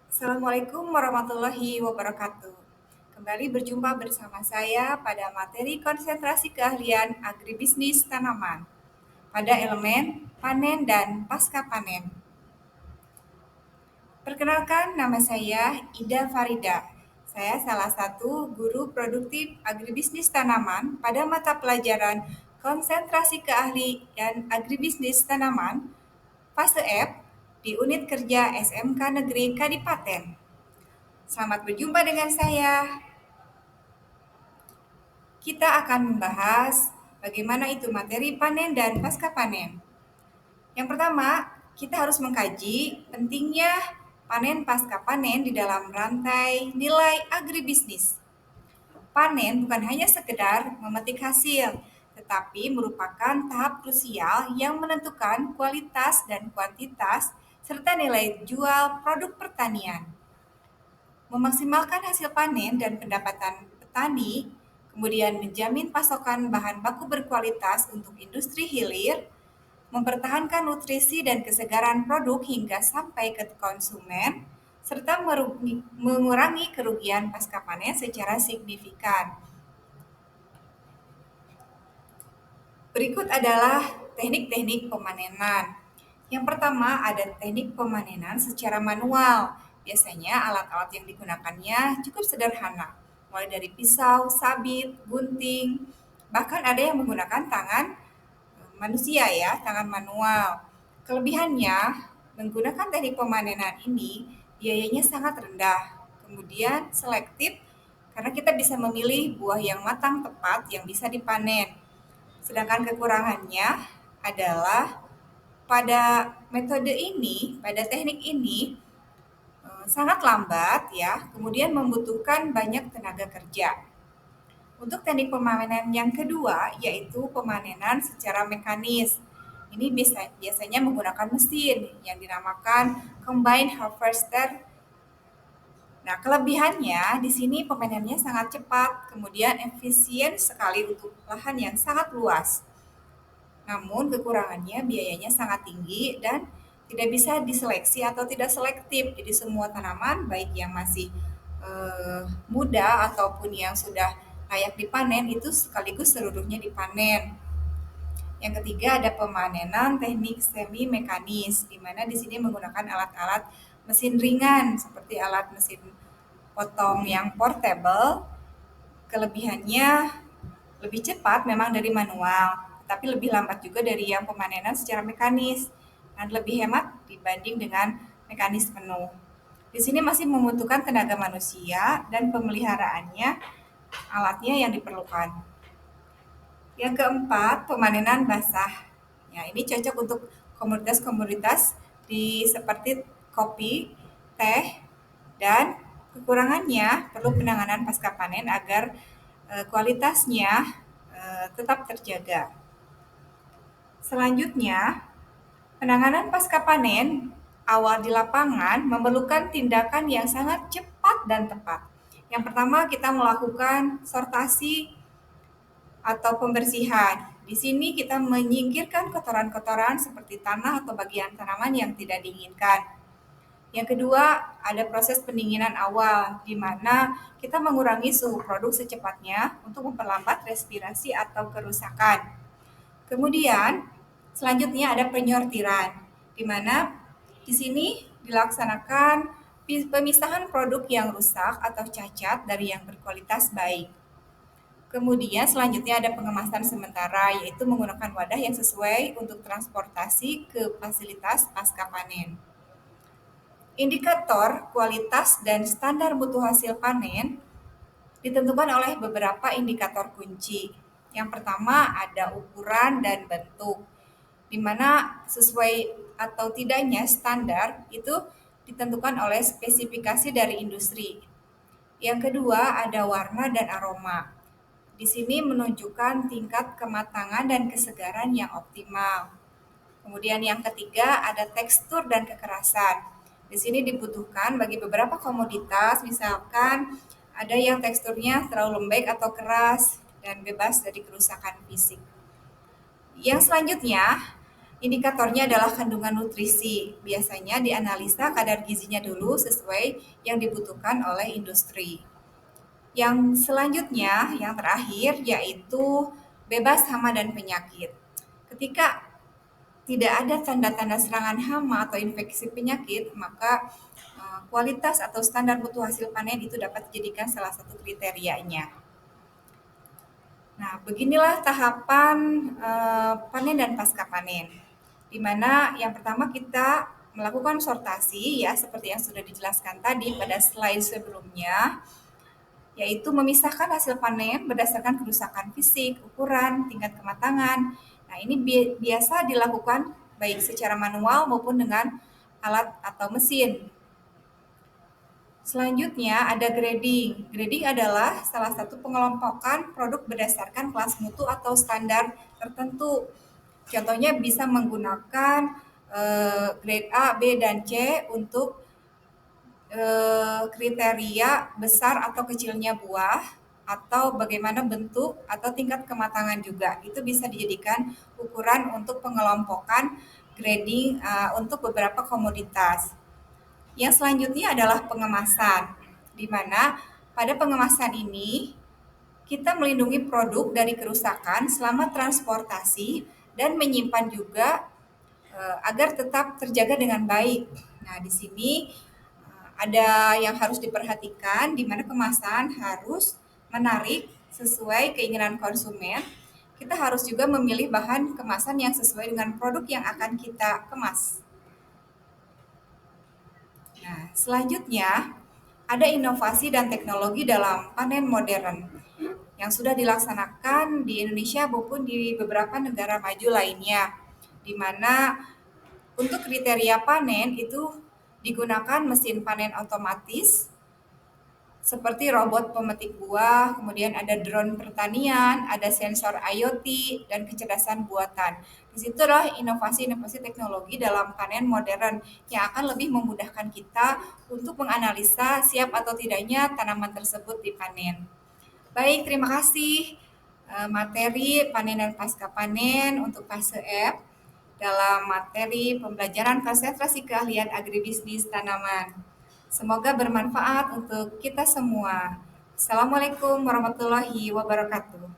Assalamualaikum warahmatullahi wabarakatuh. Kembali berjumpa bersama saya pada materi konsentrasi keahlian agribisnis tanaman pada elemen panen dan pasca panen. Perkenalkan, nama saya Ida Farida. Saya salah satu guru produktif agribisnis tanaman pada mata pelajaran konsentrasi keahlian agribisnis tanaman fase F di unit kerja SMK Negeri Kadipaten. Selamat berjumpa dengan saya. Kita akan membahas bagaimana itu materi panen dan pasca panen. Yang pertama, kita harus mengkaji pentingnya panen pasca panen di dalam rantai nilai agribisnis. Panen bukan hanya sekedar memetik hasil, tetapi merupakan tahap krusial yang menentukan kualitas dan kuantitas serta nilai jual produk pertanian. Memaksimalkan hasil panen dan pendapatan petani, kemudian menjamin pasokan bahan baku berkualitas untuk industri hilir, mempertahankan nutrisi dan kesegaran produk hingga sampai ke konsumen, serta mengurangi kerugian pasca panen secara signifikan. Berikut adalah teknik-teknik pemanenan. Yang pertama ada teknik pemanenan secara manual. Biasanya alat-alat yang digunakannya cukup sederhana, mulai dari pisau, sabit, gunting, bahkan ada yang menggunakan tangan manusia ya, tangan manual. Kelebihannya, menggunakan teknik pemanenan ini biayanya sangat rendah, kemudian selektif karena kita bisa memilih buah yang matang tepat yang bisa dipanen. Sedangkan kekurangannya adalah pada metode ini, pada teknik ini sangat lambat ya, kemudian membutuhkan banyak tenaga kerja. Untuk teknik pemanenan yang kedua yaitu pemanenan secara mekanis. Ini biasanya menggunakan mesin yang dinamakan combine harvester. Nah, kelebihannya di sini pamanennya sangat cepat, kemudian efisien sekali untuk lahan yang sangat luas. Namun kekurangannya biayanya sangat tinggi dan tidak bisa diseleksi atau tidak selektif. Jadi semua tanaman baik yang masih muda ataupun yang sudah layak dipanen itu sekaligus seluruhnya dipanen. Yang ketiga ada pemanenan teknik semi mekanis, di mana di sini menggunakan alat-alat mesin ringan seperti alat mesin potong yang portable. Kelebihannya lebih cepat memang dari manual, tapi lebih lambat juga dari yang pemanenan secara mekanis dan lebih hemat dibanding dengan mekanis penuh. Di sini masih membutuhkan tenaga manusia dan pemeliharaannya, alatnya yang diperlukan. Yang keempat, pemanenan basah. Ya, ini cocok untuk komoditas-komoditas seperti kopi, teh, dan kekurangannya perlu penanganan pasca panen agar kualitasnya tetap terjaga. Selanjutnya, penanganan pasca panen awal di lapangan memerlukan tindakan yang sangat cepat dan tepat. Yang pertama, kita melakukan sortasi atau pembersihan. Di sini kita menyingkirkan kotoran-kotoran seperti tanah atau bagian tanaman yang tidak diinginkan. Yang kedua, ada proses pendinginan awal, di mana kita mengurangi suhu produk secepatnya untuk memperlambat respirasi atau kerusakan. Kemudian, selanjutnya ada penyortiran, di mana di sini dilaksanakan pemisahan produk yang rusak atau cacat dari yang berkualitas baik. Kemudian selanjutnya ada pengemasan sementara, yaitu menggunakan wadah yang sesuai untuk transportasi ke fasilitas pasca panen. Indikator kualitas dan standar mutu hasil panen ditentukan oleh beberapa indikator kunci. Yang pertama ada ukuran dan bentuk, di mana sesuai atau tidaknya standar itu ditentukan oleh spesifikasi dari industri. Yang kedua ada warna dan aroma. Di sini menunjukkan tingkat kematangan dan kesegaran yang optimal. Kemudian yang ketiga ada tekstur dan kekerasan. Di sini dibutuhkan bagi beberapa komoditas, misalkan ada yang teksturnya terlalu lembek atau keras dan bebas dari kerusakan fisik. Yang selanjutnya Indikatornya adalah kandungan nutrisi. Biasanya dianalisa kadar gizinya dulu sesuai yang dibutuhkan oleh industri. Yang selanjutnya, yang terakhir, yaitu bebas hama dan penyakit. Ketika tidak ada tanda-tanda serangan hama atau infeksi penyakit, maka kualitas atau standar mutu hasil panen itu dapat dijadikan salah satu kriterianya. Nah, beginilah tahapan panen dan pasca panen. Di mana yang pertama kita melakukan sortasi ya seperti yang sudah dijelaskan tadi pada slide sebelumnya, yaitu memisahkan hasil panen berdasarkan kerusakan fisik, ukuran, tingkat kematangan. Nah, ini biasa dilakukan baik secara manual maupun dengan alat atau mesin. Selanjutnya ada grading. Grading adalah salah satu pengelompokan produk berdasarkan kelas mutu atau standar tertentu. Contohnya bisa menggunakan grade A, B, dan C untuk kriteria besar atau kecilnya buah atau bagaimana bentuk atau tingkat kematangan juga. Itu bisa dijadikan ukuran untuk pengelompokan grading untuk beberapa komoditas. Yang selanjutnya adalah pengemasan, di mana pada pengemasan ini kita melindungi produk dari kerusakan selama transportasi dan menyimpan juga agar tetap terjaga dengan baik. Nah, di sini ada yang harus diperhatikan, di mana kemasan harus menarik sesuai keinginan konsumen. Kita harus juga memilih bahan kemasan yang sesuai dengan produk yang akan kita kemas. Nah, selanjutnya ada inovasi dan teknologi dalam panen modern yang sudah dilaksanakan di Indonesia maupun di beberapa negara maju lainnya, di mana untuk kriteria panen itu digunakan mesin panen otomatis seperti robot pemetik buah, kemudian ada drone pertanian, ada sensor IoT, dan kecerdasan buatan. Disitulah inovasi-inovasi teknologi dalam panen modern yang akan lebih memudahkan kita untuk menganalisa siap atau tidaknya tanaman tersebut dipanen. Baik, terima kasih materi panen dan pasca panen untuk fase F dalam materi pembelajaran konsentrasi keahlian agribisnis tanaman. Semoga bermanfaat untuk kita semua. Assalamualaikum warahmatullahi wabarakatuh.